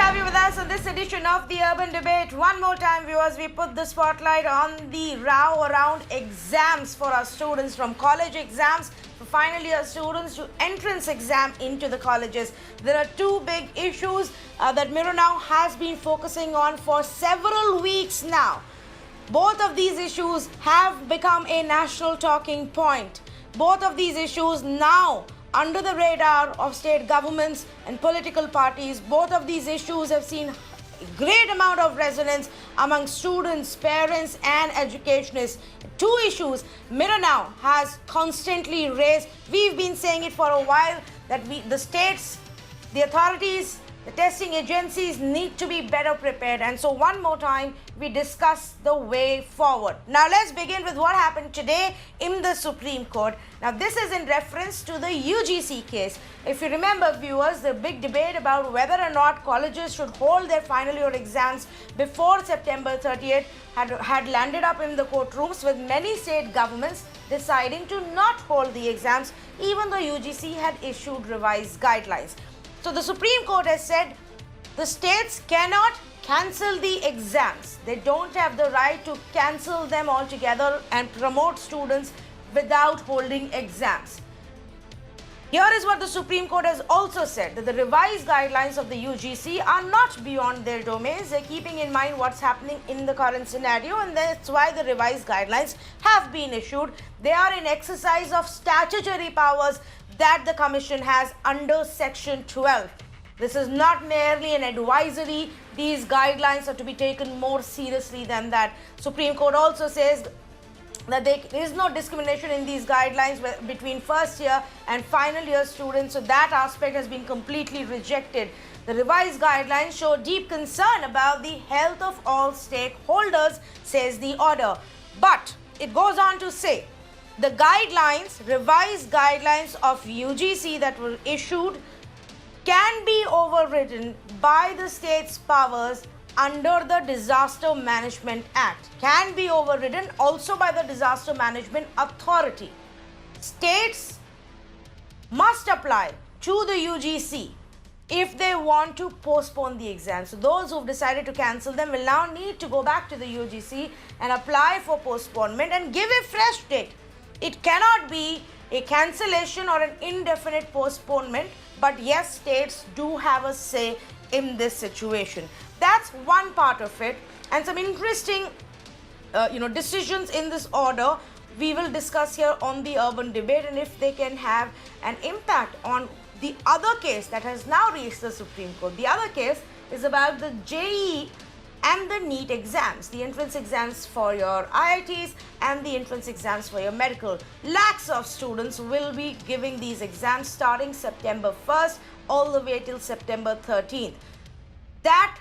have you with us on this edition of the Urban Debate. One more time, viewers, we put the spotlight on the row around exams for our students, from college exams for final year students to entrance exam into the colleges. There are two big issues that Mirror Now has been focusing on for several weeks now. Both of these issues have become a national talking point. Both of these issues now under the radar of state governments and political parties. Both of these issues have seen a great amount of resonance among students, parents and educationists. Two issues Mirror Now has constantly raised. We've been saying it for a while that the states, the authorities, the testing agencies need to be better prepared, and so one more time we discuss the way forward. Now let's begin with what happened today in the Supreme Court. Now this is in reference to the UGC case. If you remember, viewers, the big debate about whether or not colleges should hold their final year exams before September 30th had landed up in the courtrooms, with many state governments deciding to not hold the exams even though UGC had issued revised guidelines. So the Supreme Court has said the states cannot cancel the exams. They don't have the right to cancel them altogether and promote students without holding exams. Here is what the Supreme Court has also said, that the revised guidelines of the UGC are not beyond their domains. They're keeping in mind what's happening in the current scenario, and that's why the revised guidelines have been issued. They are in exercise of statutory powers that the Commission has under Section 12. This is not merely an advisory. These guidelines are to be taken more seriously than that. Supreme Court also says that there is no discrimination in these guidelines between first year and final year students, so that aspect has been completely rejected. The revised guidelines show deep concern about the health of all stakeholders, says the order. But it goes on to say, the guidelines, revised guidelines of UGC that were issued, can be overridden by the state's powers under the Disaster Management Act. Can be overridden also by the Disaster Management Authority. States must apply to the UGC if they want to postpone the exam. So those who've decided to cancel them will now need to go back to the UGC and apply for postponement and give a fresh date. It cannot be a cancellation or an indefinite postponement, but yes, states do have a say in this situation. That's one part of it, and some interesting decisions in this order we will discuss here on the Urban Debate, and if they can have an impact on the other case that has now reached the Supreme Court. The other case is about the JEE and the NEET exams, the entrance exams for your IITs and the entrance exams for your medical. Lakhs of students will be giving these exams starting September 1st all the way till September 13th. That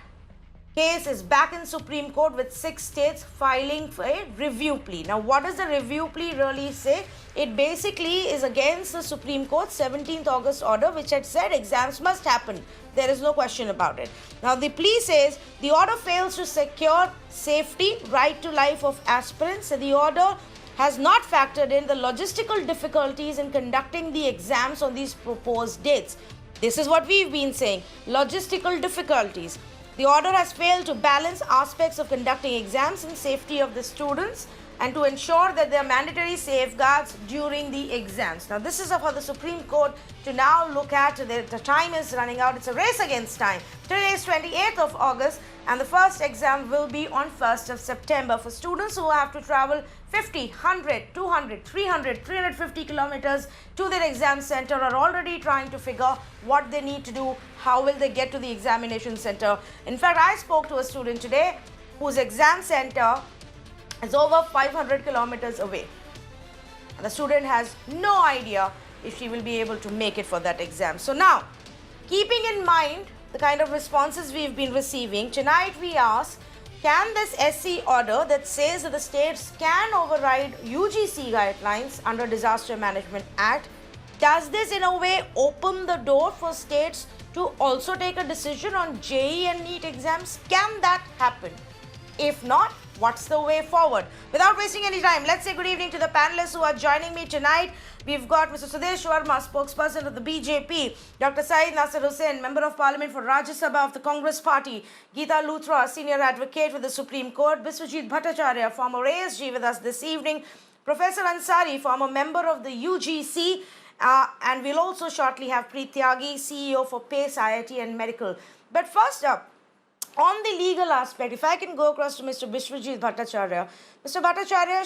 case is back in Supreme Court with 6 states filing for a review plea. Now, what does the review plea really say? It basically is against the Supreme Court's 17th August order, which had said exams must happen. There is no question about it. Now, the plea says the order fails to secure safety, right to life of aspirants. The order has not factored in the logistical difficulties in conducting the exams on these proposed dates. This is what we've been saying, logistical difficulties. The order has failed to balance aspects of conducting exams and safety of the students and to ensure that there are mandatory safeguards during the exams. Now, this is for the Supreme Court to now look at. The time is running out. It's a race against time. Today is 28th of August and the first exam will be on 1st of September. For students who have to travel 50, 100, 200, 300, 350 kilometers to their exam center, are already trying to figure what they need to do, how will they get to the examination center. In fact, I spoke to a student today whose exam center is over 500 kilometers away. And the student has no idea if she will be able to make it for that exam. So now, keeping in mind the kind of responses we've been receiving, tonight we ask, can this SC order that says that the states can override UGC guidelines under Disaster Management Act, does this in a way open the door for states to also take a decision on JEE and NEET exams? Can that happen? If not, What's the way forward? Without wasting any time, let's say good evening to the panelists who are joining me tonight. We've got Mr. Sudesh Sharma, spokesperson of the BJP, Dr. Syed Nasir Hussain, Member of Parliament for Rajya Sabha of the Congress Party, Geeta Luthra, Senior Advocate with the Supreme Court, Bishwajit Bhattacharya, former ASG with us this evening, Professor Ansari, former member of the UGC, and we'll also shortly have Preet Tyagi, CEO for PACE IIT and Medical. But first up, on the legal aspect, if I can go across to Mr. Bishwajit Bhattacharya. Mr. Bhattacharya,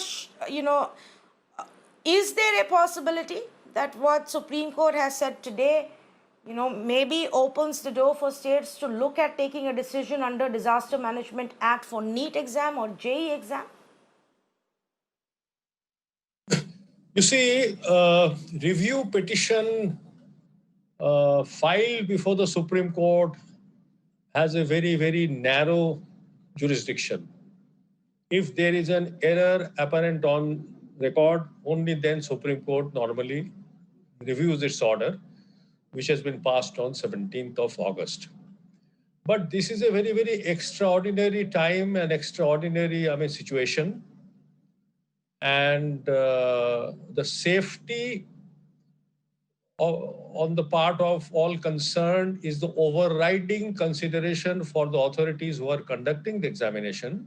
is there a possibility that what Supreme Court has said today, maybe opens the door for states to look at taking a decision under Disaster Management Act for NEET exam or JEE exam? You see, review petition filed before the Supreme Court has a very, very narrow jurisdiction. If there is an error apparent on record, only then Supreme Court normally reviews its order, which has been passed on 17th of August. But this is a very, very extraordinary time and extraordinary, situation. And the safety on the part of all concerned is the overriding consideration for the authorities who are conducting the examination.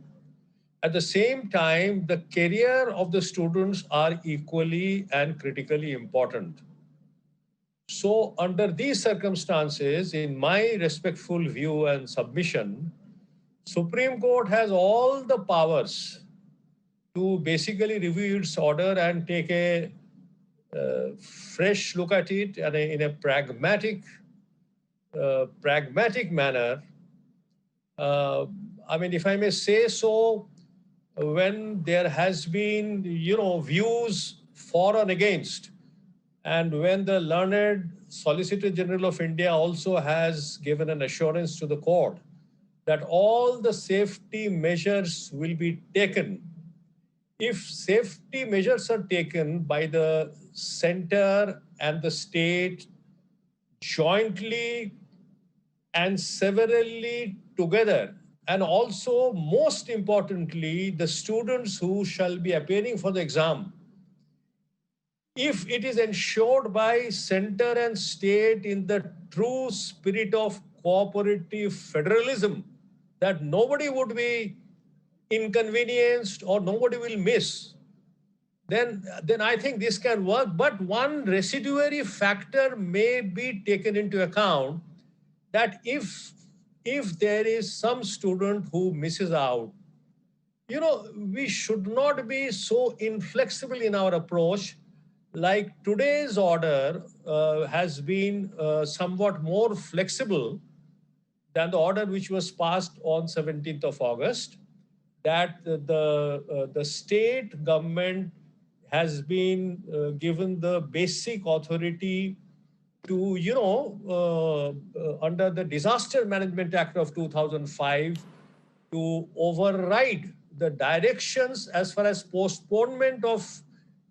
At the same time, the career of the students are equally and critically important. So under these circumstances, in my respectful view and submission, Supreme Court has all the powers to basically review its order and take a fresh look at it and in a pragmatic manner. If I may say so, when there has been, views for and against, and when the learned Solicitor General of India also has given an assurance to the court that all the safety measures will be taken. If safety measures are taken by the center and the state jointly and severally together, and also most importantly, the students who shall be appearing for the exam, if it is ensured by center and state in the true spirit of cooperative federalism, that nobody would be inconvenienced or nobody will miss, then I think this can work. But one residuary factor may be taken into account, that if there is some student who misses out, we should not be so inflexible in our approach. Like today's order has been somewhat more flexible than the order which was passed on 17th of August, that the state government has been given the basic authority to, under the Disaster Management Act of 2005, to override the directions as far as postponement of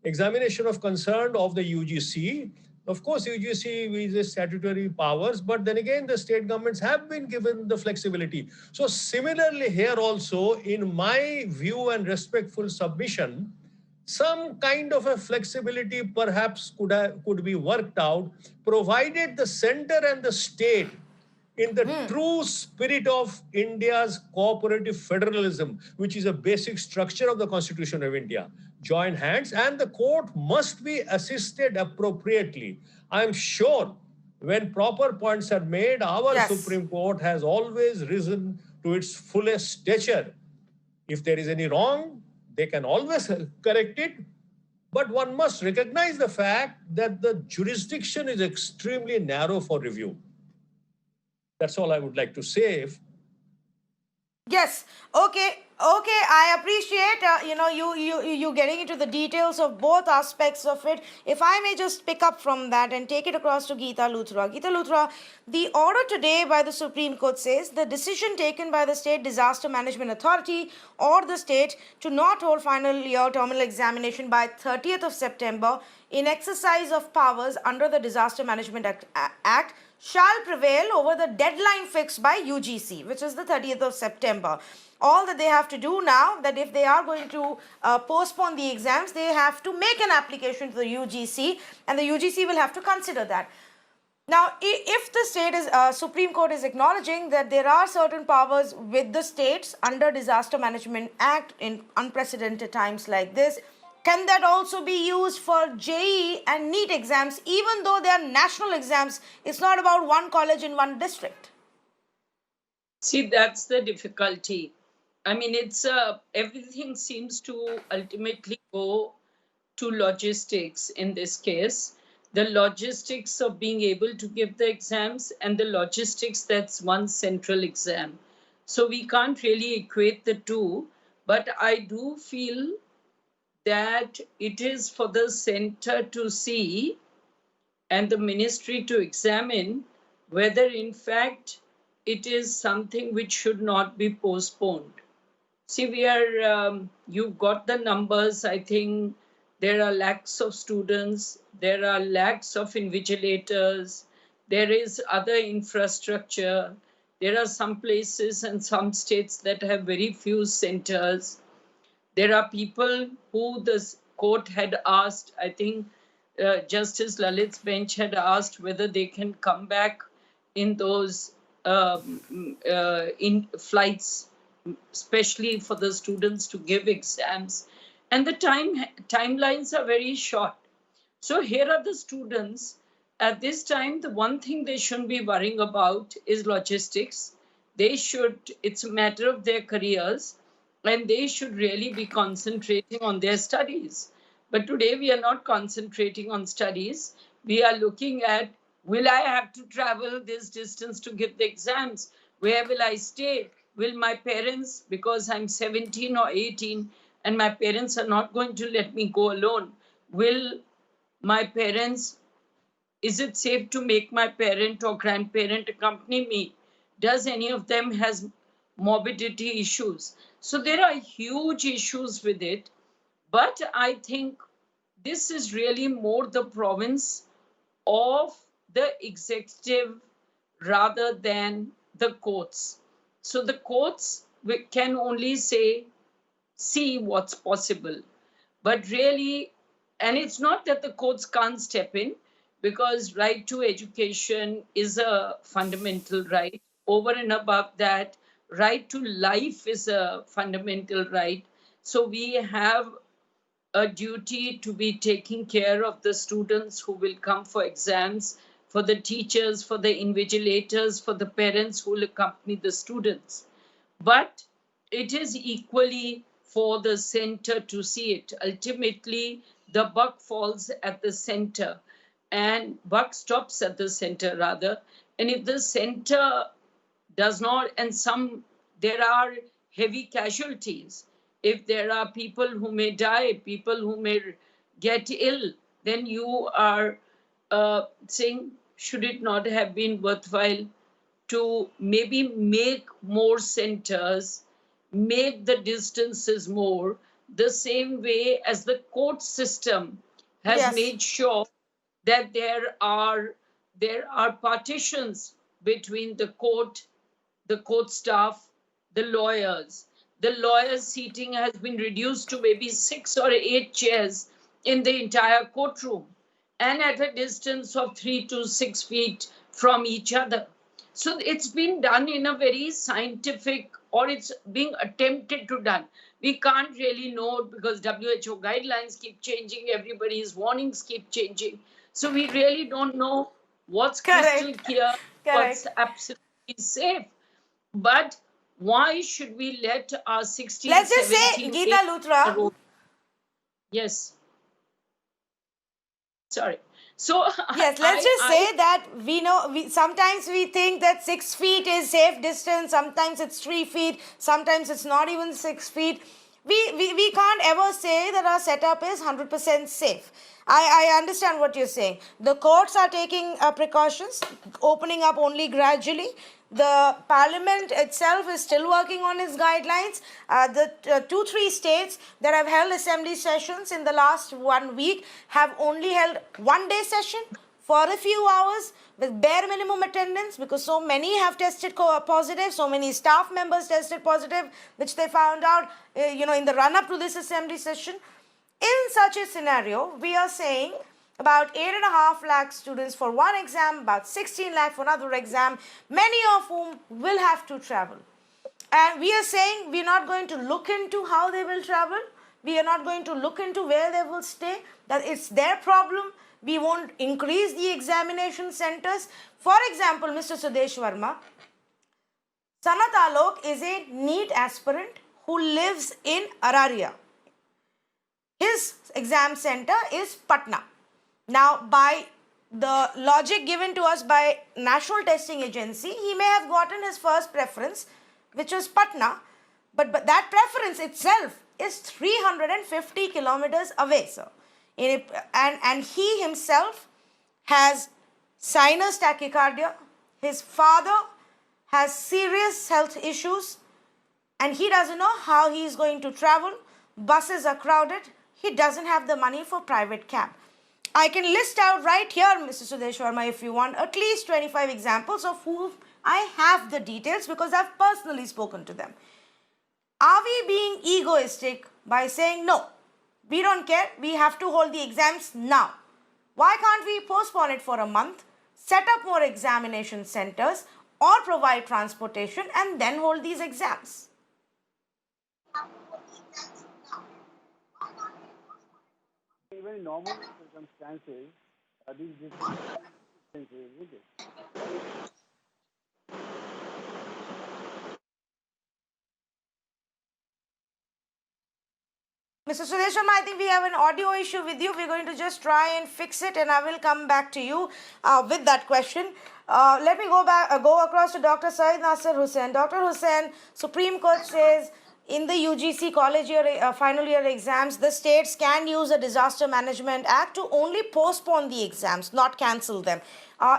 examination of concern of the UGC. Of course, UGC is statutory powers, but then again, the state governments have been given the flexibility. So similarly here also, in my view and respectful submission, some kind of a flexibility perhaps could be worked out, provided the center and the state, in the true spirit of India's cooperative federalism, which is a basic structure of the Constitution of India, join hands, and the court must be assisted appropriately. I'm sure when proper points are made, our Supreme Court has always risen to its fullest stature. If there is any wrong, they can always correct it. But one must recognize the fact that the jurisdiction is extremely narrow for review. That's all I would like to say. Yes. Okay. I appreciate, you getting into the details of both aspects of it. If I may just pick up from that and take it across to Geeta Luthra. Geeta Luthra, the order today by the Supreme Court says the decision taken by the State Disaster Management Authority or the state to not hold final year terminal examination by 30th of September in exercise of powers under the Disaster Management Act shall prevail over the deadline fixed by UGC, which is the 30th of September. All that they have to do now, that if they are going to postpone the exams, they have to make an application to the UGC, and the UGC will have to consider that. Now, if the state is, Supreme Court is acknowledging that there are certain powers with the states under Disaster Management Act in unprecedented times like this, can that also be used for JEE and NEET exams, even though they are national exams? It's not about one college in one district. See, that's the difficulty. I mean, it's everything seems to ultimately go to logistics in this case. The logistics of being able to give the exams and the logistics that's one central exam. So we can't really equate the two, but I do feel that it is for the center to see and the ministry to examine whether in fact it is something which should not be postponed. See, we are, you've got the numbers. I think there are lakhs of students, there are lakhs of invigilators, there is other infrastructure. There are some places and some states that have very few centers. There are people who the court had asked, I think Justice Lalit's bench had asked whether they can come back in those in flights, especially for the students to give exams. And the timelines are very short. So here are the students. At this time, the one thing they shouldn't be worrying about is logistics. They should, it's a matter of their careers, and they should really be concentrating on their studies. But today we are not concentrating on studies. We are looking at, will I have to travel this distance to give the exams? Where will I stay? Will my parents, because I'm 17 or 18 and my parents are not going to let me go alone, will my parents, is it safe to make my parent or grandparent accompany me? Does any of them has morbidity issues? So there are huge issues with it. But I think this is really more the province of the executive rather than the courts. So the courts can only say, see what's possible. But really, and it's not that the courts can't step in, because right to education is a fundamental right. Over and above that, right to life is a fundamental right. So we have a duty to be taking care of the students who will come for exams, for the teachers, for the invigilators, for the parents who will accompany the students. But it is equally for the center to see it. Ultimately, the buck falls at the center, and buck stops at the center rather. And if the center does not, and there are heavy casualties. If there are people who may die, people who may get ill, then you are saying, should it not have been worthwhile to maybe make more centers, make the distances more, the same way as the court system has made sure that there are partitions between the court staff, the lawyers. The lawyers' seating has been reduced to maybe 6 or 8 chairs in the entire courtroom, and at a distance of 3 to 6 feet from each other. So it's been done in a very scientific, or it's being attempted to done. We can't really know because WHO guidelines keep changing, everybody's warnings keep changing. So we really don't know what's crystal clear, what's absolutely safe. But why should we let our 16, let's just 17, say, Geeta Luthra. Yes. Sorry. So yes, let's just say that we know, sometimes we think that 6 feet is safe distance, sometimes it's 3 feet, sometimes it's not even 6 feet. We can't ever say that our setup is 100% safe. I understand what you're saying. The courts are taking precautions, opening up only gradually. The parliament itself is still working on its guidelines. The 2-3 states that have held assembly sessions in the last 1 week have only held 1-day session. for a few hours with bare minimum attendance, because so many have tested positive, so many staff members tested positive, which they found out, in the run-up to this assembly session. In such a scenario, we are saying about 8.5 lakh students for one exam, about 16 lakh for another exam, many of whom will have to travel. And we are saying we are not going to look into how they will travel. We are not going to look into where they will stay. That it's their problem. We won't increase the examination centers. For example, Mr. Sudesh Verma, Sanat Alok is a NEET aspirant who lives in Araria. His exam center is Patna. Now, by the logic given to us by National Testing Agency, he may have gotten his first preference, which was Patna, but that preference itself is 350 kilometers away, sir. And he himself has sinus tachycardia. His father has serious health issues, and he doesn't know how he is going to travel. Buses are crowded. He doesn't have the money for private cab. I can list out right here, Mr. Sudesh Verma, if you want, at least 25 examples of whom I have the details because I've personally spoken to them. Are we being egoistic by saying, no, we don't care, we have to hold the exams now? Why can't we postpone it for a month, set up more examination centers, or provide transportation and then hold these exams? Even in normal circumstances, these distances, isn't it? Mr. Sudesh Verma, I think we have an audio issue with you. We're going to just try and fix it, and I will come back to you with that question. Let me go across to Dr. Syed Nasir Hussain. Dr. Hussain, Supreme Court says in the UGC college year, final year exams, the states can use the Disaster Management Act to only postpone the exams, not cancel them.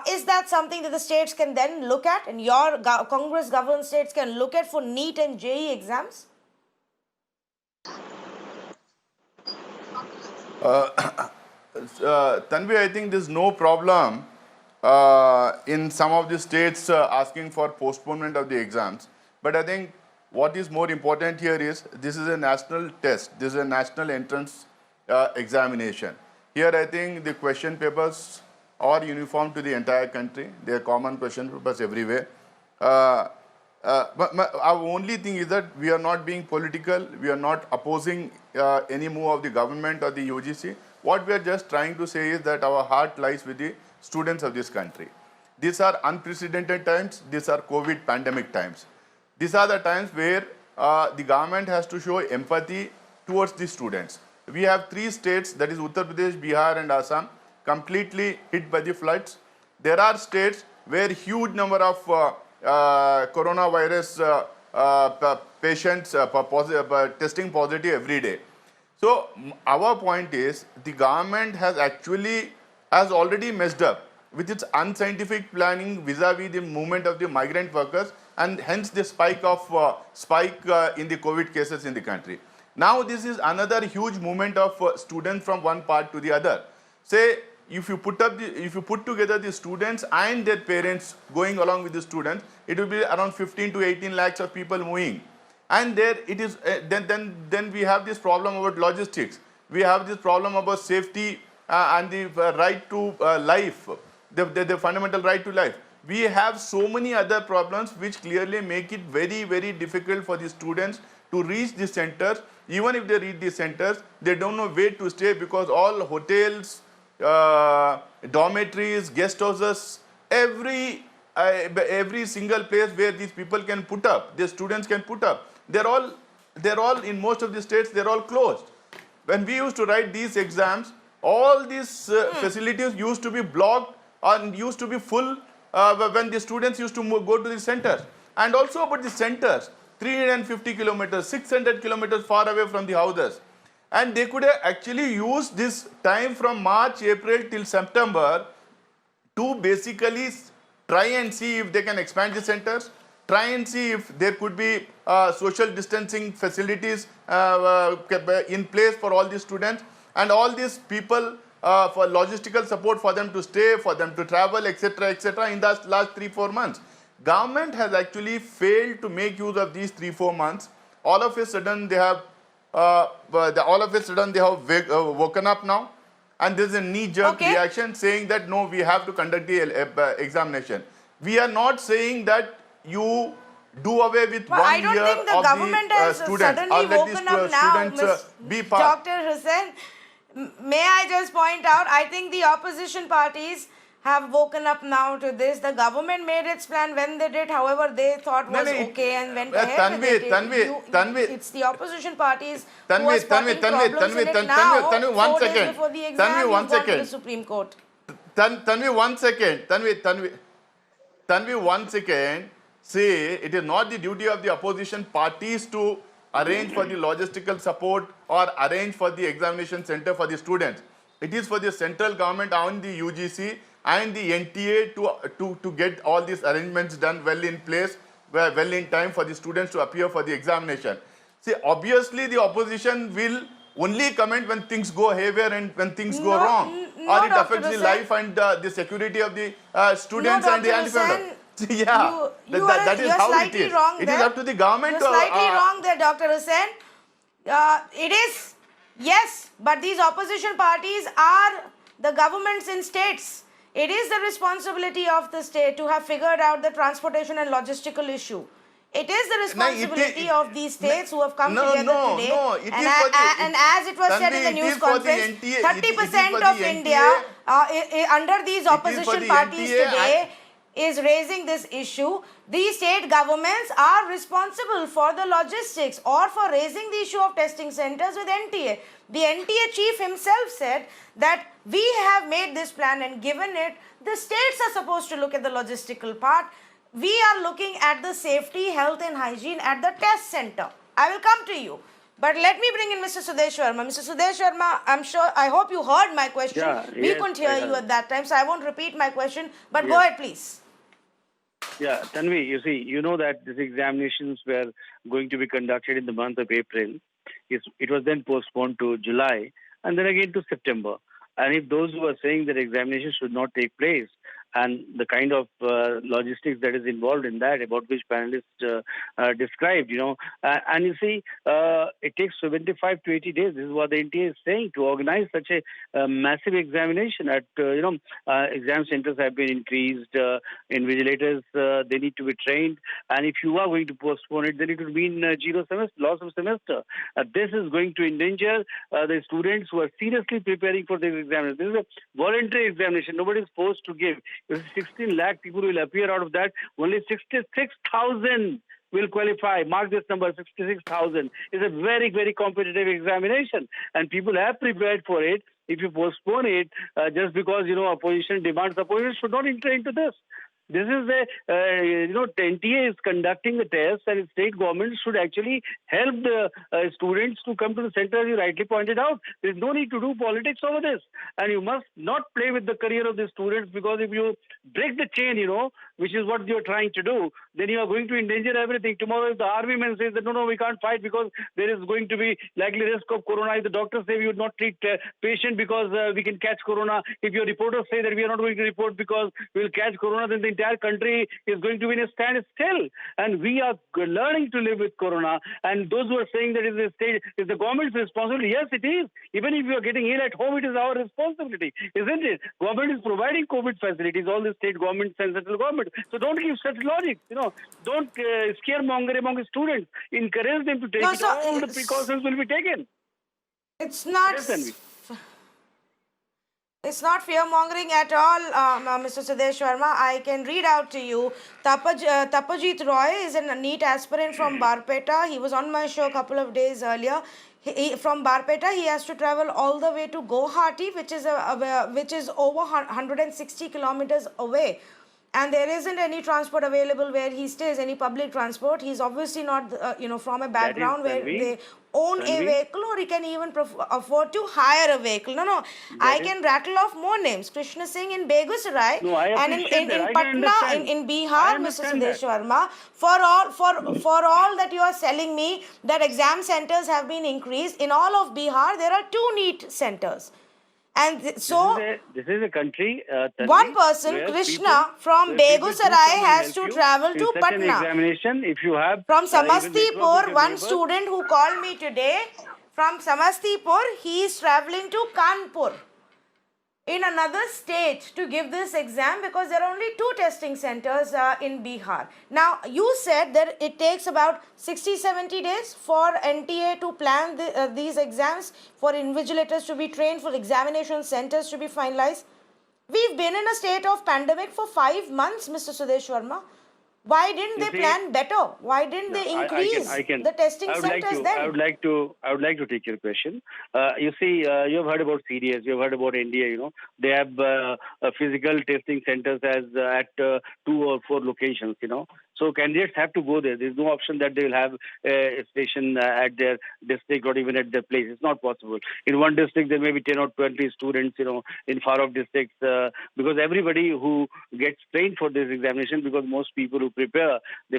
Is that something that the states can then look at, and your Congress governed states can look at for NEET and JEE exams? Tanvi, I think there's no problem in some of the states asking for postponement of the exams. But I think what is more important here is this is a national test. This is a national entrance examination. Here I think the question papers are uniform to the entire country. They are common question papers everywhere. But our only thing is that we are not being political. We are not opposing any move of the government or the UGC. What we are just trying to say is that our heart lies with the students of this country. These are unprecedented times. These are COVID pandemic times. These are the times where the government has to show empathy towards the students. We have 3 states, that is Uttar Pradesh, Bihar and Assam, completely hit by the floods. There are states where huge number of coronavirus patients testing positive every day. So our point is the government has already messed up with its unscientific planning vis-a-vis the movement of the migrant workers, and hence the spike in the COVID cases in the country. Now this is another huge movement of students from one part to the other. Say if you put together the students and their parents going along with the students, it will be around 15 to 18 lakhs of people moving. And there it is. Then we have this problem about logistics. We have this problem about safety and the right to life, the fundamental right to life. We have so many other problems which clearly make it very, very difficult for the students to reach the centers. Even if they reach the centers, they don't know where to stay because all hotels, dormitories, guest houses, every single place where these people can put up, the students can put up, they're all in most of the states, they're all closed. When we used to write these exams, all these facilities used to be blocked and used to be full when the students used to go to the centers. And also about the centers, 350 kilometers, 600 kilometers far away from the houses. And they could have actually used this time from March, April till September to basically try and see if they can expand the centers, try and see if there could be social distancing facilities in place for all these students. And all these people for logistical support for them to stay, for them to travel, etc., in the last 3-4 months. Government has actually failed to make use of these 3-4 months. All of a sudden they have woken up now, and there's a knee-jerk reaction saying that no, we have to conduct the examination. We are not saying that you do away with Well, 1 I don't year think the of government the has students, suddenly or let these woken up now, students be part. Dr. Hussain. May I just point out, I think the opposition parties have woken up now to this. The government made its plan when they did, however they thought was okay and went ahead with it. Tanvi, It's the opposition parties who are spotting problems in it now. Tanvi, 1 4 days second. before the exam, Tanvi, 1 you've gone to second. the Supreme Court. Tanvi, 1 second. Tanvi, 1 second. Say it is not the duty of the opposition parties to arrange for the logistical support or arrange for the examination center for the students. It is for the central government and the UGC and the NTA to get all these arrangements done well in place, well in time for the students to appear for the examination. See, obviously the opposition will only comment when things go haywire and when things go wrong, or it affects the life and the security of the students and the defendants. Yeah, that is how it is. It is up to the government. You're slightly wrong there, Dr. Hussain. It is, yes, but these opposition parties are the governments in states. It is the responsibility of the state to have figured out the transportation and logistical issue. It is the responsibility of these states who have come together today. And as it was said in the news conference, 30% of India under these opposition parties today is raising this issue. These state governments are responsible for the logistics or for raising the issue of testing centers with NTA. The NTA chief himself said that we have made this plan and given it. The states are supposed to look at the logistical part. We are looking at the safety, health and hygiene at the test center. I will come to you. But let me bring in Mr. Sudesh Sharma. Mr. Sudesh Sharma, I hope you heard my question. We couldn't hear you at that time, so I won't repeat my question. But go ahead, please. Yeah, Tanvi, you see, you know that these examinations were going to be conducted in the month of April. It was then postponed to July and then again to September. And if those who are saying that examinations should not take place, and the kind of logistics that is involved in that, about which panelists described, and you see, it takes 75 to 80 days. This is what the NTA is saying, to organize such a massive examination. Exam centers have been increased. Invigilators, they need to be trained. And if you are going to postpone it, then it will mean zero semester, loss of semester. This is going to endanger the students who are seriously preparing for this examination. This is a voluntary examination. Nobody is forced to give. 16 lakh people will appear out of that. Only 66,000 will qualify. Mark this number, 66,000. It's a very, very competitive examination. And people have prepared for it. If you postpone it, just because, opposition demands, opposition should not enter into this. This is the NTA is conducting the test, and state government should actually help the students to come to the center, as you rightly pointed out. There is no need to do politics over this. And you must not play with the career of the students, because if you break the chain, which is what you are trying to do, then you are going to endanger everything. Tomorrow, if the army man says that, no, we can't fight because there is going to be likely risk of corona. If the doctors say we would not treat patient because we can catch corona. If your reporters say that we are not going to report because we will catch corona, then the entire country is going to be in a standstill. And we are learning to live with corona. And those who are saying that is the government's responsibility, yes, it is. Even if you are getting ill at home, it is our responsibility, isn't it? Government is providing COVID facilities, all the state governments and central government. So don't give such logic, don't scaremonger among the students. Encourage them to take it. All the precautions will be taken. It's not. Yes, it's not fear-mongering at all, Mr. Sudesh Sharma. I can read out to you. Tapajit Roy is a NEET aspirant from Barpeta. He was on my show a couple of days earlier. From Barpeta, he has to travel all the way to Guwahati, which is over 160 kilometers away. And there isn't any transport available where he stays, any public transport. He's obviously not, from a background where they own a vehicle, or he can even afford to hire a vehicle. No. I can rattle off more names. Krishna Singh in Begusarai, and in Patna, in Bihar, Mr. Sudesh Sharma. For all that you are telling me that exam centers have been increased, in all of Bihar, there are 2 NEET centers. And so this is a country, Tanvi, one person, where Krishna, from where people do Begusarai come and has help to you travel in to such an Patna. examination. If you have From even network with Samastipur, your one neighbors, student who called me today, from Samastipur, he is traveling to Kanpur in another state to give this exam because there are only 2 testing centers in Bihar. Now, you said that it takes about 60-70 days for NTA to plan these exams, for invigilators to be trained, for examination centers to be finalized. We've been in a state of pandemic for 5 months, Mr. Sudesh Sharma. Why didn't they plan better? Why didn't they increase the testing centers then? I would like to take your question. You see, you have heard about CDS, you have heard about India. You know, they have physical testing centers as at 2 or 4 locations. You know, so candidates have to go there. There's no option that they will have a station at their district or even at their place. It's not possible. In one district, there may be 10 or 20 students. You know, in far-off districts, because everybody who gets trained for this examination, because most people who they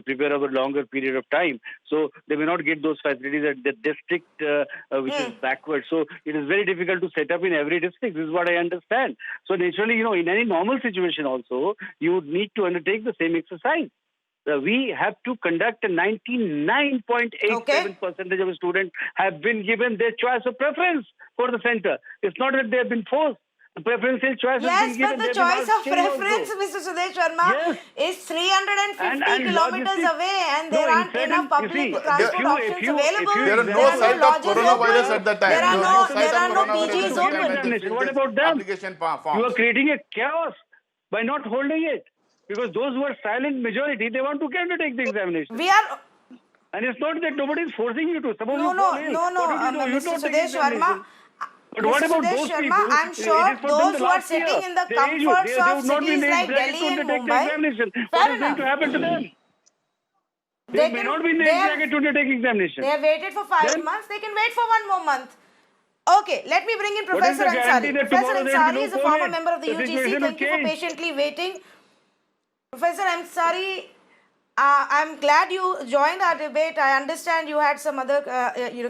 prepare over a longer period of time. So they may not get those facilities at the district which is backward. So it is very difficult to set up in every district. This is what I understand. So naturally, you know, in any normal situation also, you would need to undertake the same exercise. We have to conduct a 99.87% of students have been given their choice of preference for the center. It's not that they have been forced. The preferential choice has been given. Yes, but the choice of preference, Mr. Sudesh Sharma, is 350 kilometers away and there aren't enough public transport options available. There are no signs of coronavirus at that time. There are no PGs open. What about them? Application forms. You are creating a chaos by not holding it. Because those who are silent majority, they want to take the examination. And it's not that nobody is forcing you to. Suppose no, Mr. Sudesh Sharma. But what about those people? I'm sure those who are sitting in the comforts of cities like Delhi and Mumbai, what is going to happen to them? They may not be in the bracket to take examination. They have waited for 5 months. They can wait for 1 more month. Okay, let me bring in Professor Ansari. Professor Ansari is a former member of the UGC. Thank you for patiently waiting. Professor Ansari, I'm glad you joined our debate. I understand you had some other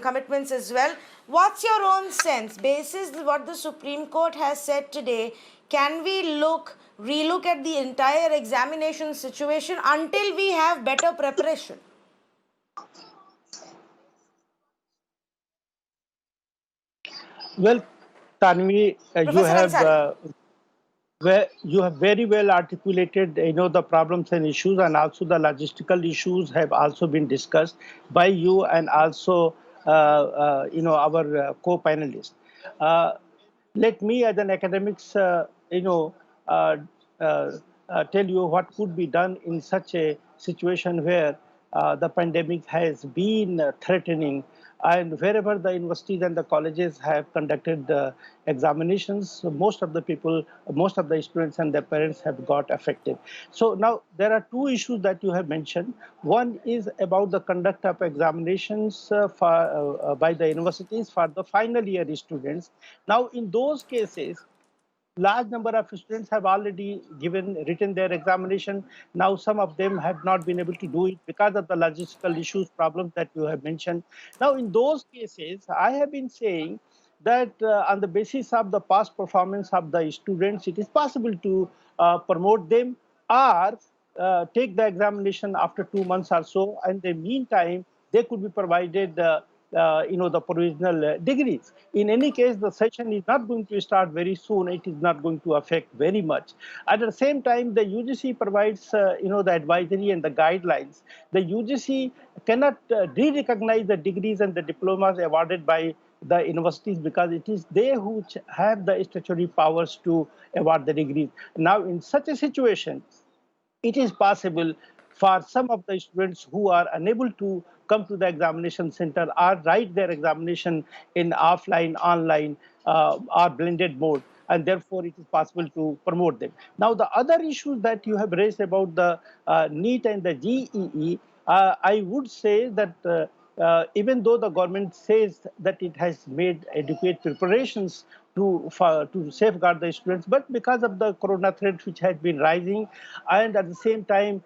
commitments as well. What's your own sense? Basis what the Supreme Court has said today, can we relook at the entire examination situation until we have better preparation? Well, Tanvi, you have very well articulated, the problems and issues, and also the logistical issues have also been discussed by you and also, our co-panelists. Let me, as an academics, tell you what could be done in such a situation where the pandemic has been threatening, and wherever the universities and the colleges have conducted examinations, most of the students and their parents have got affected. So now there are 2 issues that you have mentioned. One is about the conduct of examinations by the universities for the final year students. Now in those cases, large number of students have already written their examination. Now some of them have not been able to do it because of the logistical issues, problems that you have mentioned. Now in those cases, I have been saying that on the basis of the past performance of the students, it is possible to promote them or take the examination after 2 months or so. And in the meantime, they could be provided the provisional degrees. In any case, the session is not going to start very soon. It is not going to affect very much. At the same time, the UGC provides, the advisory and the guidelines. The UGC cannot re-recognize the degrees and the diplomas awarded by the universities because it is they who have the statutory powers to award the degrees. Now, in such a situation, it is possible for some of the students who are unable to come to the examination center or write their examination in offline, online, or blended mode, and therefore it is possible to promote them. Now, the other issues that you have raised about the NEET and the JEE, I would say that even though the government says that it has made adequate preparations to safeguard the students, but because of the corona threat which has been rising, and at the same time,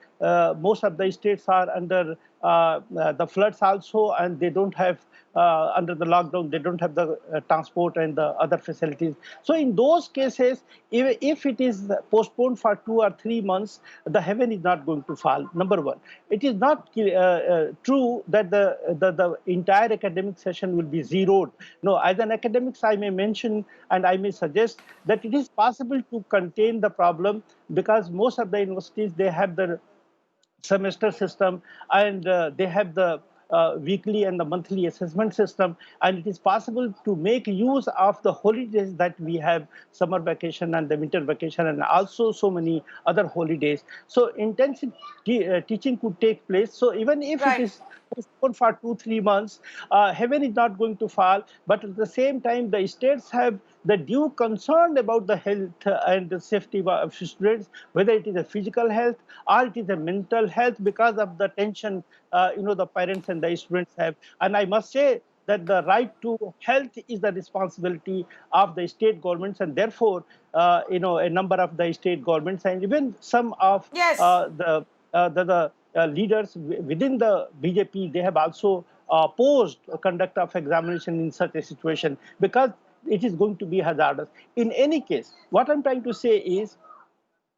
most of the states are under the floods also, and they don't have under the lockdown, they don't have the transport and the other facilities. So in those cases, if it is postponed for 2 or 3 months, the heaven is not going to fall. Number one, it is not true that the entire academic session will be zeroed. No, as an academics, I may mention and I may suggest that it is possible to contain the problem, because most of the universities, they have the semester system, and they have the weekly and the monthly assessment system, and it is possible to make use of the holidays that we have, summer vacation and the winter vacation, and also so many other holidays. So intensive teaching could take place. So even if it is postponed for 2-3 months, heaven is not going to fall. But at the same time, the states have the due concern about the health and the safety of students, whether it is a physical health or it is a mental health, because of the tension the parents and the students have. And I must say that the right to health is the responsibility of the state governments, and therefore a number of the state governments and even some of the leaders within the BJP, they have also opposed conduct of examination in such a situation, because it is going to be hazardous. In any case, what I'm trying to say is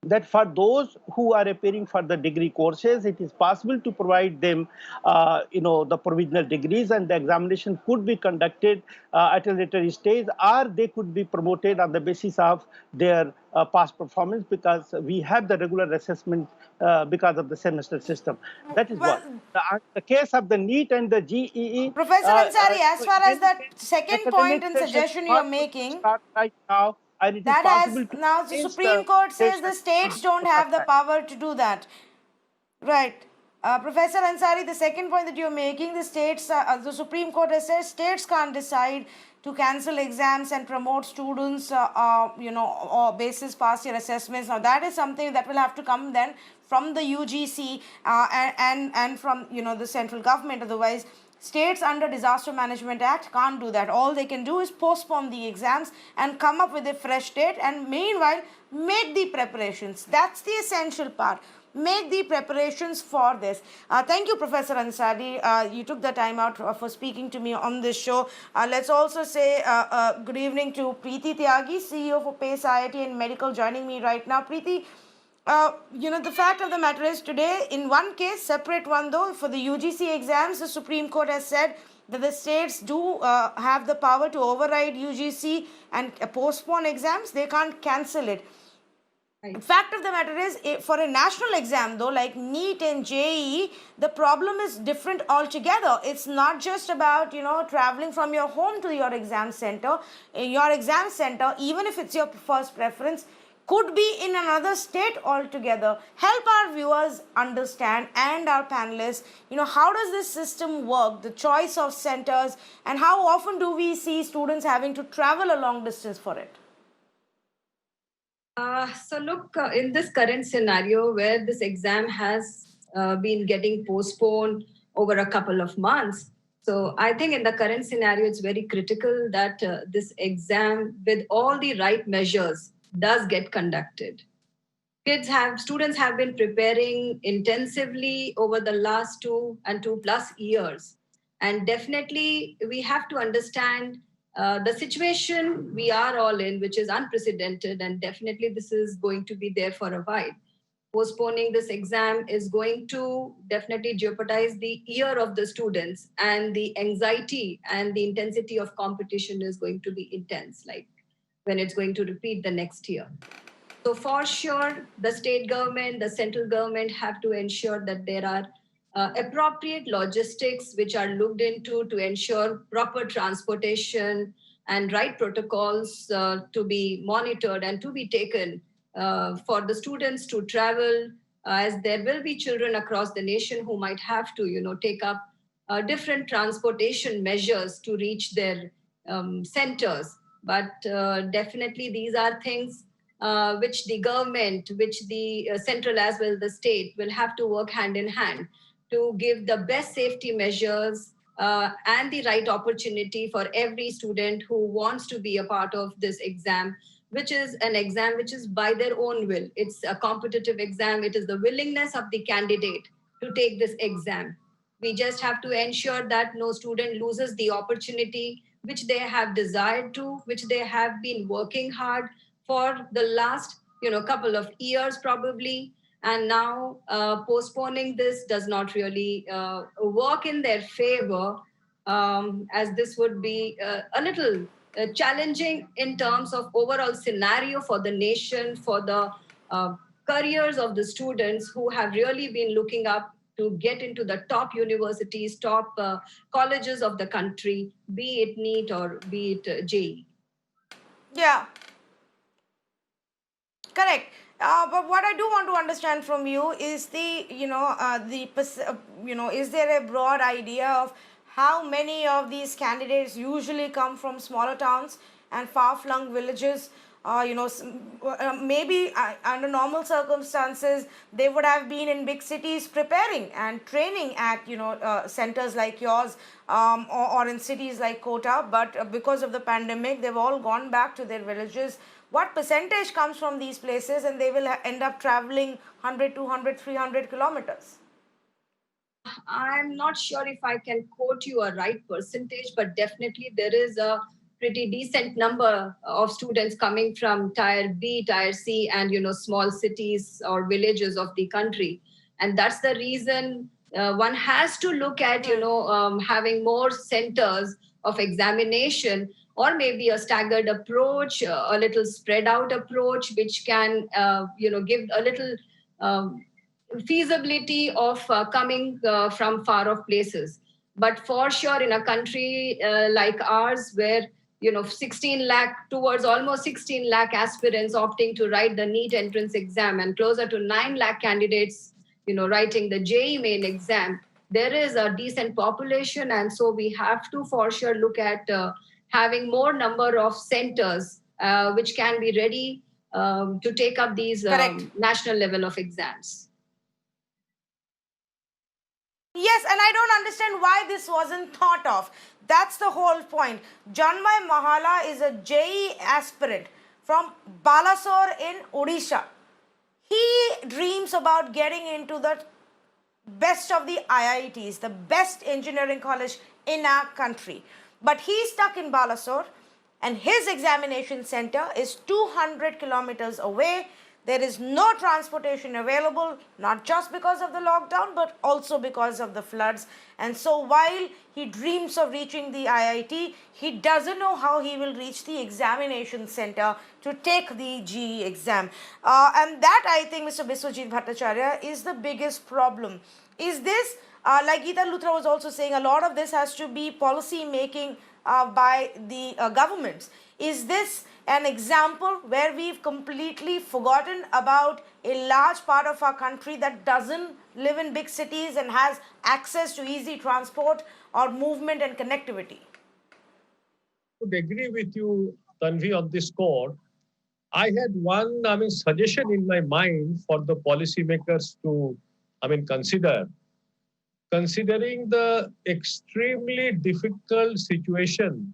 that for those who are appearing for the degree courses, it is possible to provide them, the provisional degrees, and the examination could be conducted at a later stage, or they could be promoted on the basis of their past performance, because we have the regular assessment because of the semester system. That is Well, one. The case of the NEET and the JEE, Professor Ansari, as far as that second point academic and session is suggestion you're not going to making, start right now, and it is that has possible to now the change Supreme the Court says the session states don't have the power to do that. Right. Professor Ansari, the second point that you're making, the states, the Supreme Court has said states can't decide to cancel exams and promote students, or basis past year assessments. Now that is something that will have to come then from the UGC and from the central government. Otherwise, states under Disaster Management Act can't do that. All they can do is postpone the exams and come up with a fresh date, and meanwhile make the preparations. That's the essential part. Make the preparations for this. Thank you, Professor Ansari. You took the time out for speaking to me on this show. Let's also say good evening to Preeti Tyagi, CEO for PACE IIT and Medical, joining me right now. Preeti, the fact of the matter is today, in one case, separate one though, for the UGC exams, the Supreme Court has said that the states do have the power to override UGC and postpone exams. They can't cancel it. Right. Fact of the matter is, for a national exam though, like NEET and JEE, the problem is different altogether. It's not just about, traveling from your home to your exam center. Your exam center, even if it's your first preference, could be in another state altogether. Help our viewers understand, and our panelists, how does this system work, the choice of centers, and how often do we see students having to travel a long distance for it? So look, in this current scenario where this exam has been getting postponed over a couple of months, so I think in the current scenario, it's very critical that this exam, with all the right measures, does get conducted. Students have been preparing intensively over the last 2 and 2+ years. And definitely we have to understand the situation we are all in, which is unprecedented, and definitely this is going to be there for a while. Postponing this exam is going to definitely jeopardize the year of the students, and the anxiety and the intensity of competition is going to be intense, like when it's going to repeat the next year. So for sure, the state government, the central government have to ensure that there are appropriate logistics which are looked into to ensure proper transportation and right protocols to be monitored and to be taken for the students to travel, as there will be children across the nation who might have to, take up different transportation measures to reach their centers. But definitely these are things which the government, which the central as well the state will have to work hand in hand to give the best safety measures and the right opportunity for every student who wants to be a part of this exam, which is an exam which is by their own will. It's a competitive exam. It is the willingness of the candidate to take this exam. We just have to ensure that no student loses the opportunity which they have desired to, which they have been working hard for the last couple of years probably. And now postponing this does not really work in their favor, as this would be a little challenging in terms of overall scenario for the nation, for the careers of the students who have really been looking up to get into the top universities, top colleges of the country, be it NEET or be it JEE. Yeah, correct. But what I do want to understand from you is is there a broad idea of how many of these candidates usually come from smaller towns and far-flung villages? Maybe under normal circumstances, they would have been in big cities preparing and training at, centers like yours, or in cities like Kota. But because of the pandemic, they've all gone back to their villages. What percentage comes from these places, and they will end up traveling 100, 200, 300 kilometers? I'm not sure if I can quote you a right percentage, but definitely there is a pretty decent number of students coming from Tier B, Tier C, and small cities or villages of the country. And that's the reason one has to look at having more centers of examination, or maybe a staggered approach, a little spread out approach, which can give a little feasibility of coming from far off places. But for sure, in a country like ours, where 16 lakh, towards almost 16 lakh aspirants opting to write the NEET entrance exam, and closer to 9 lakh candidates writing the JEE main exam, there is a decent population. And so we have to for sure look at having more number of centers which can be ready to take up these national level of exams. Yes, and I don't understand why this wasn't thought of. That's the whole point. Janmay Mahala is a JEE aspirant from Balasore in Odisha. He dreams about getting into the best of the IITs, the best engineering college in our country. But he's stuck in Balasore, and his examination center is 200 kilometers away. There is no transportation available, not just because of the lockdown, but also because of the floods. And so while he dreams of reaching the IIT, he doesn't know how he will reach the examination center to take the JEE exam. And that, I think, Mr. Bishwajit Bhattacharya, is the biggest problem. Is this, like Geeta Luthra was also saying, a lot of this has to be policy making by the governments. Is this an example where we've completely forgotten about a large part of our country that doesn't live in big cities and has access to easy transport or movement and connectivity? I would agree with you, Tanvi, on this score. I had one, suggestion in my mind for the policymakers to, consider. Considering the extremely difficult situation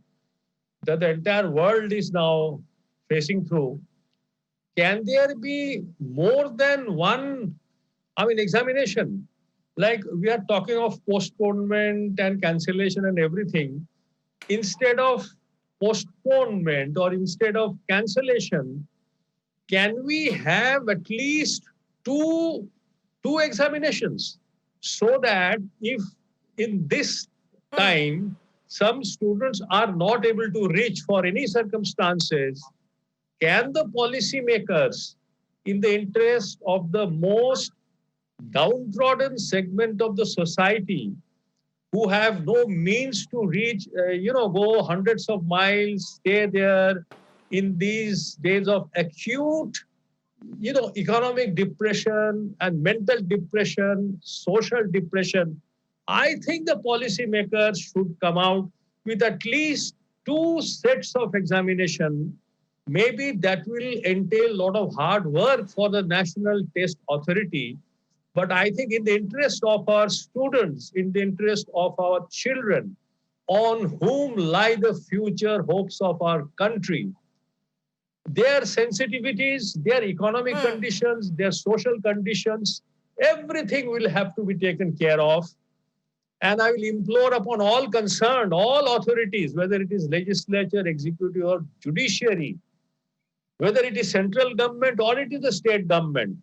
that the entire world is now facing through, can there be more than one, examination? Like we are talking of postponement and cancellation and everything. Instead of postponement or instead of cancellation, can we have at least two examinations, so that if in this time some students are not able to reach for any circumstances, can the policymakers, in the interest of the most downtrodden segment of the society, who have no means to reach, go hundreds of miles, stay there in these days of acute, economic depression and mental depression, social depression, I think the policymakers should come out with at least 2 sets of examination. Maybe that will entail a lot of hard work for the National Test Authority. But I think in the interest of our students, in the interest of our children, on whom lie the future hopes of our country, their sensitivities, their economic conditions, their social conditions, everything will have to be taken care of. And I will implore upon all concerned, all authorities, whether it is legislature, executive or judiciary, whether it is central government or it is the state government,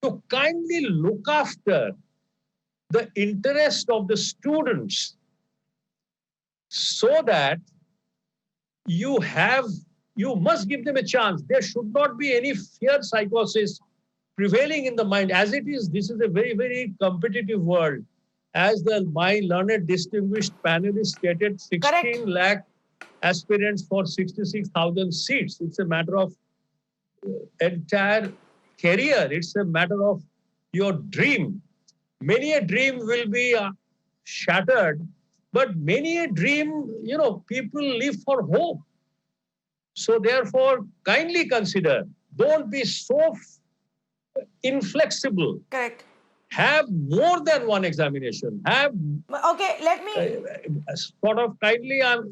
to kindly look after the interest of the students so that you must give them a chance. There should not be any fear psychosis prevailing in the mind. As it is, this is a very, very competitive world. As my learned distinguished panelist stated, 16 lakh aspirants for 66,000 seats. It's a matter of entire career. It's a matter of your dream. Many a dream will be shattered, but many a dream, people live for hope. So therefore, kindly consider, don't be so inflexible. Correct. Have more than one examination. Okay, let me sort of kindly stagger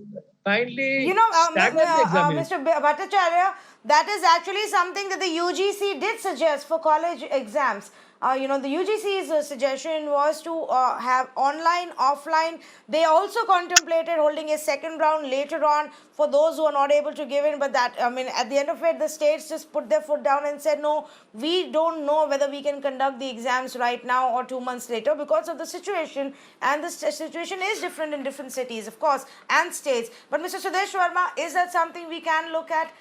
the examination. Mr. Bhattacharya, that is actually something that the UGC did suggest for college exams. The UGC's suggestion was to have online, offline. They also contemplated holding a second round later on for those who are not able to give in. But at the end of it, the states just put their foot down and said, no, we don't know whether we can conduct the exams right now or 2 months later because of the situation. And the situation is different in different cities, of course, and states. But Mr. Sudesh Verma, is that something we can look at,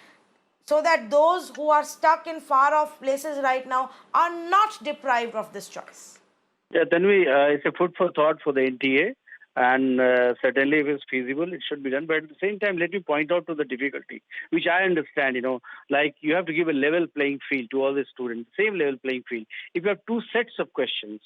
so that those who are stuck in far-off places right now are not deprived of this choice? Yeah, Tanvi, it's a food for thought for the NTA, and certainly if it's feasible, it should be done. But at the same time, let me point out to the difficulty, which I understand, like you have to give a level playing field to all the students, same level playing field. If you have two sets of questions,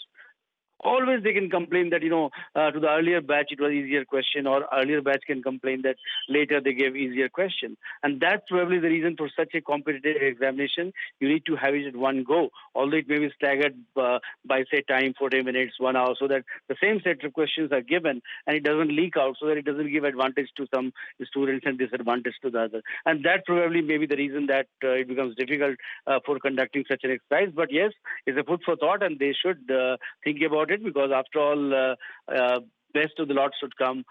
always they can complain that, to the earlier batch it was easier question, or earlier batch can complain that later they gave easier question. And that's probably the reason for such a competitive examination. You need to have it at one go, although it may be staggered by say time, 40 minutes, 1 hour, so that the same set of questions are given and it doesn't leak out, so that it doesn't give advantage to some students and disadvantage to the other. And that probably may be the reason that it becomes difficult for conducting such an exercise. But yes, it's a food for thought, and they should think about it, because after all, best of the lot should come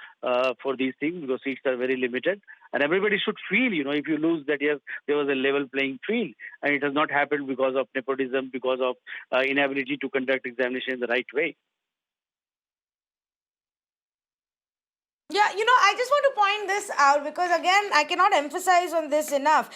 for these things, because seats are very limited, and everybody should feel, if you lose, that yes, there was a level playing field, and it has not happened because of nepotism, because of inability to conduct examination in the right way. Yeah, I just want to point this out, because again, I cannot emphasize on this enough.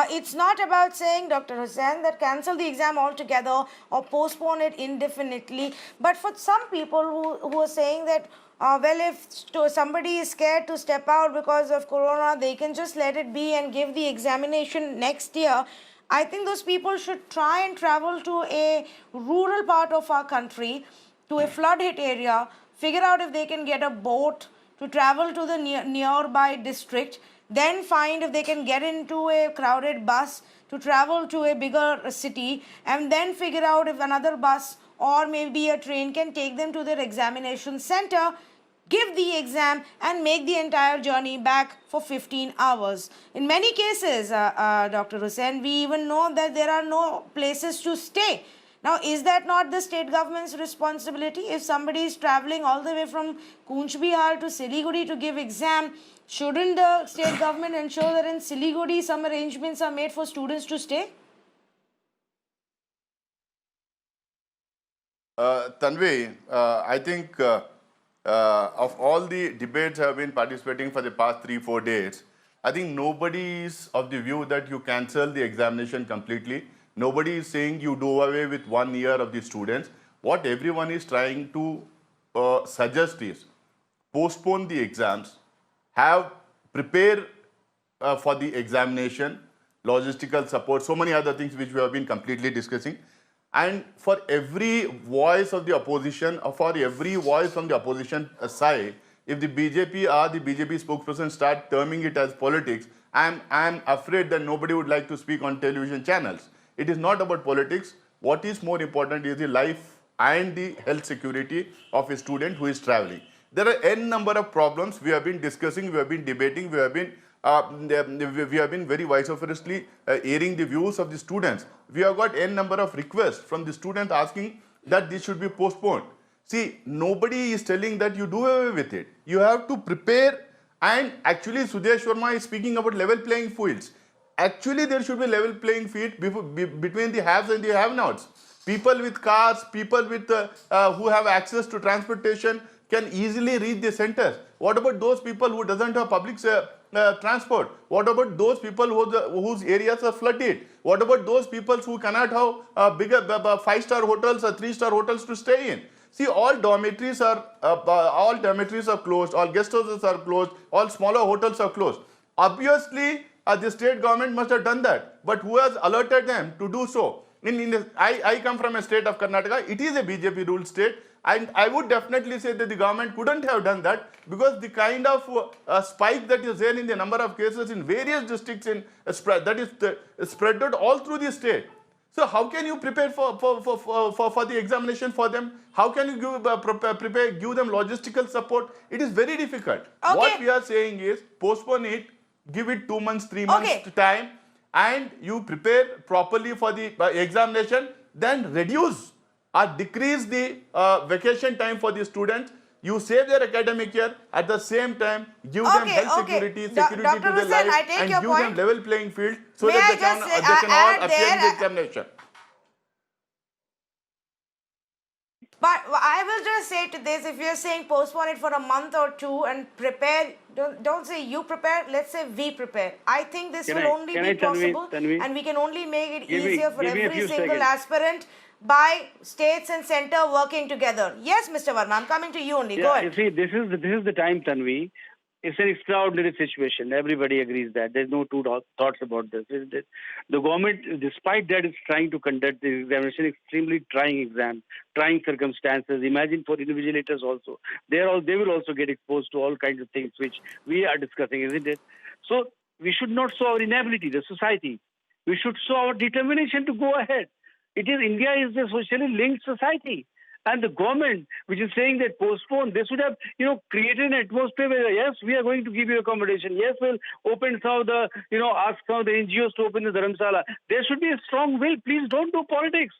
It's not about saying, Dr. Hussain, that cancel the exam altogether or postpone it indefinitely. But for some people who are saying that, if somebody is scared to step out because of corona, they can just let it be and give the examination next year. I think those people should try and travel to a rural part of our country, to a flood-hit area, figure out if they can get a boat to travel to the nearby district, then find if they can get into a crowded bus to travel to a bigger city, and then figure out if another bus or maybe a train can take them to their examination center, give the exam, and make the entire journey back for 15 hours. In many cases, Dr. Hussain, we even know that there are no places to stay. Now, is that not the state government's responsibility? If somebody is traveling all the way from Kunch Bihar to Siliguri to give exam, shouldn't the state government ensure that in Siliguri some arrangements are made for students to stay? Tanvi, I think of all the debates I have been participating for the past 3-4 days, I think nobody is of the view that you cancel the examination completely. Nobody is saying you do away with 1 year of the students. What everyone is trying to suggest is postpone the exams, prepare for the examination, logistical support, so many other things which we have been completely discussing. And for every voice of the opposition, or for every voice from the opposition side, if the BJP or the BJP spokesperson start terming it as politics, I'm afraid that nobody would like to speak on television channels. It is not about politics. What is more important is the life and the health security of a student who is traveling. There are n number of problems we have been discussing, we have been debating, we have been very vociferously airing the views of the students. We have got n number of requests from the students asking that this should be postponed. See, nobody is telling that you do away with it. You have to prepare, and actually Sudesh Sharma is speaking about level playing fields. Actually, there should be level playing field between the haves and the have-nots. People with cars, people with who have access to transportation can easily reach the centers. What about those people who doesn't have public transport? What about those people whose areas are flooded? What about those people who cannot have bigger 5-star hotels or 3-star hotels to stay in? See, all dormitories are closed, all guest houses are closed, all smaller hotels are closed. Obviously, the state government must have done that, but who has alerted them to do so? I come from a state of Karnataka. It is a BJP ruled state, and I would definitely say that the government couldn't have done that, because the kind of spike that is there in the number of cases in various districts that is spread out all through the state. So how can you prepare for the examination for them? How can you give them logistical support? It is very difficult. Okay. What we are saying is postpone it, give it 2 months, 3 months time, and you prepare properly for the examination. Then reduce or decrease the vacation time for the students. You save their academic year, at the same time give them health security to Dr. their Hussain, life, and give them level playing field so that they can all appear in the examination. But I will just say to this, if you're saying postpone it for a month or two and prepare, don't say you prepare, let's say we prepare. I think this will only be possible, and we can only make it easier for every single aspirant by states and center working together. Yes, Mr. Verma, I'm coming to you only. Go ahead. You see, this is the time, Tanvi. It's an extraordinary situation. Everybody agrees that. There's no two thoughts about this, isn't it? The government, despite that, is trying to conduct the examination, extremely trying exam, trying circumstances. Imagine for invigilators also. They will also get exposed to all kinds of things which we are discussing, isn't it? So we should not show our inability, the society. We should show our determination to go ahead. India is a socially linked society. And the government, which is saying that postpone, they should have, created an atmosphere where, yes, we are going to give you accommodation. Yes, we'll open some of the, ask some of the NGOs to open the Dharamsala. There should be a strong will. Please don't do politics.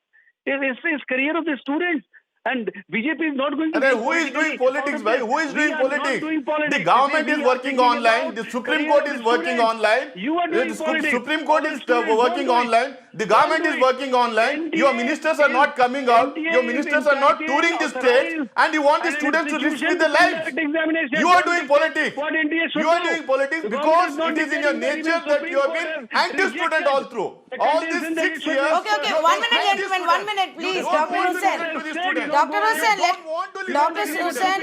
It's career of the students. And BJP is not going to... And who is doing politics, bhai? Who is doing politics? The government is working online. The Supreme Court is working online. You are doing politics. Supreme Court is working online. The government is working online. Your ministers are not coming out. Your ministers are not touring the state. And you want the students to risk with their lives. You are doing politics. You are doing politics because it is in your nature that you have been anti-student all through. All these 6 years. Okay. 1 minute, gentlemen. 1 minute, please. Dr. Hussain. Dr. Hussain,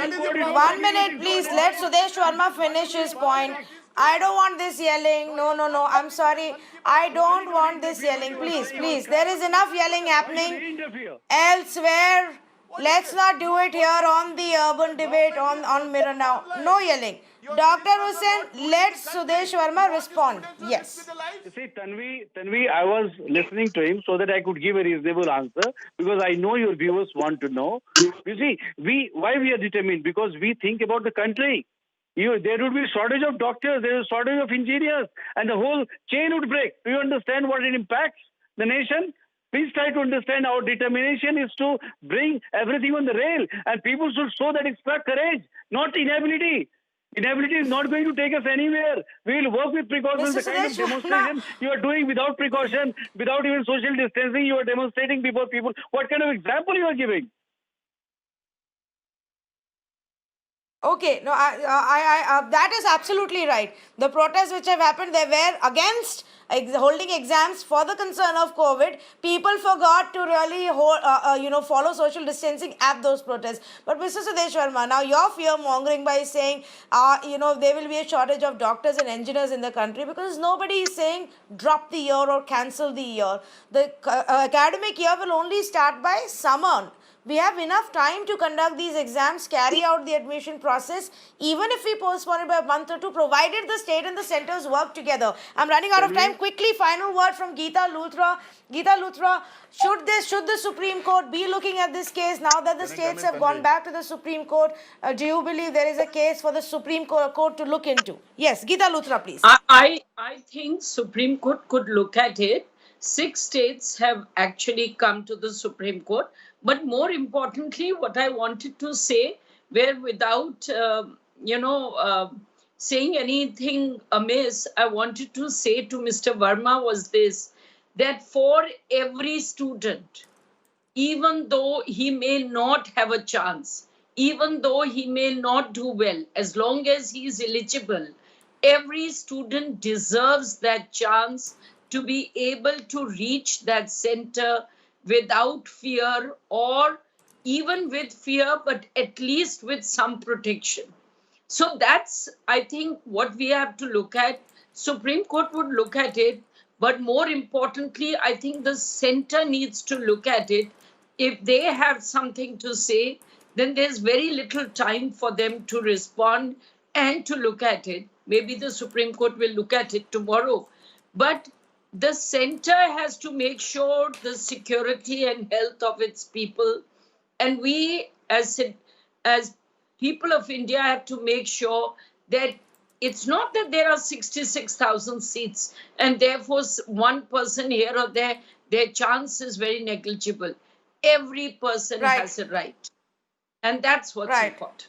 1 minute, please. Let Sudesh Sharma finish his point. I don't want this yelling. No. I'm sorry. I don't want this yelling. Please. There is enough yelling happening elsewhere. Let's not do it here on the urban debate on Mirror now. No yelling. Dr. Hussain, let Sudesh Verma respond. Yes. You see, Tanvi, I was listening to him so that I could give a reasonable answer, because I know your viewers want to know. You see, why we are determined? Because we think about the country. There would be a shortage of doctors, there is a shortage of engineers, and the whole chain would break. Do you understand what it impacts the nation? Please try to understand our determination is to bring everything on the rail, and people should show that extra courage, not inability. Inability is not going to take us anywhere. We will work with precautions. The kind of demonstration you are doing without precaution, without even social distancing, you are demonstrating before people. What kind of example you are giving? Okay, no, I that is absolutely right. The protests which have happened, they were against holding exams for the concern of COVID. People forgot to really follow social distancing at those protests. But Mr. Sudesh Verma, now you're fear mongering by saying, there will be a shortage of doctors and engineers in the country, because nobody is saying drop the year or cancel the year. The academic year will only start by summer. We have enough time to conduct these exams, carry out the admission process, even if we postpone it by a month or two, provided the state and the centers work together. I'm running out of time. Quickly, final word from Geeta Luthra. Geeta Luthra, should the Supreme Court be looking at this case now that the states have gone back to the Supreme Court? Do you believe there is a case for the Supreme Court to look into? Yes, Geeta Luthra, please. I think Supreme Court could look at it. 6 states have actually come to the Supreme Court. But more importantly, what I wanted to say, where without, saying anything amiss, I wanted to say to Mr. Verma was this, that for every student, even though he may not have a chance, even though he may not do well, as long as he is eligible, every student deserves that chance to be able to reach that center without fear, or even with fear, but at least with some protection. So that's, I think, what we have to look at. Supreme Court would look at it, but more importantly, I think the center needs to look at it. If they have something to say, then there's very little time for them to respond and to look at it. Maybe the Supreme Court will look at it tomorrow. But the center has to make sure the security and health of its people. And we, as people of India, have to make sure that it's not that there are 66,000 seats and therefore one person here or there, their chance is very negligible. Every person has a right. And that's what's important.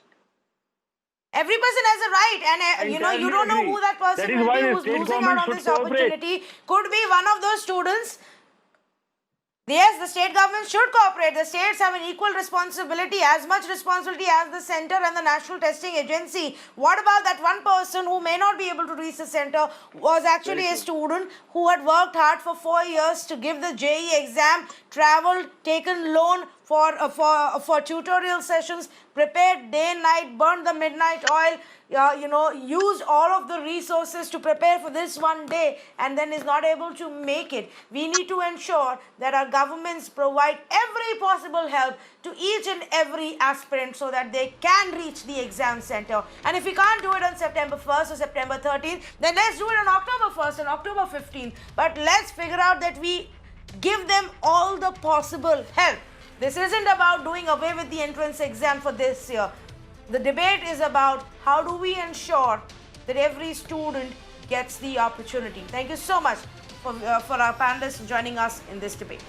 Every person has a right, and you don't know who that person will be who's losing out on this opportunity. Could be one of those students. Yes, the state government should cooperate. The states have an equal responsibility, as much responsibility as the center and the National Testing Agency. What about that one person who may not be able to reach the center, was actually a student who had worked hard for 4 years to give the JEE exam, traveled, taken loan for tutorial sessions, prepared day and night, burned the midnight oil, used all of the resources to prepare for this one day, and then is not able to make it. We need to ensure that our governments provide every possible help to each and every aspirant so that they can reach the exam center. And if we can't do it on September 1st or September 13th, then let's do it on October 1st and October 15th. But let's figure out that we give them all the possible help. This isn't about doing away with the entrance exam for this year. The debate is about how do we ensure that every student gets the opportunity. Thank you so much for our panelists joining us in this debate.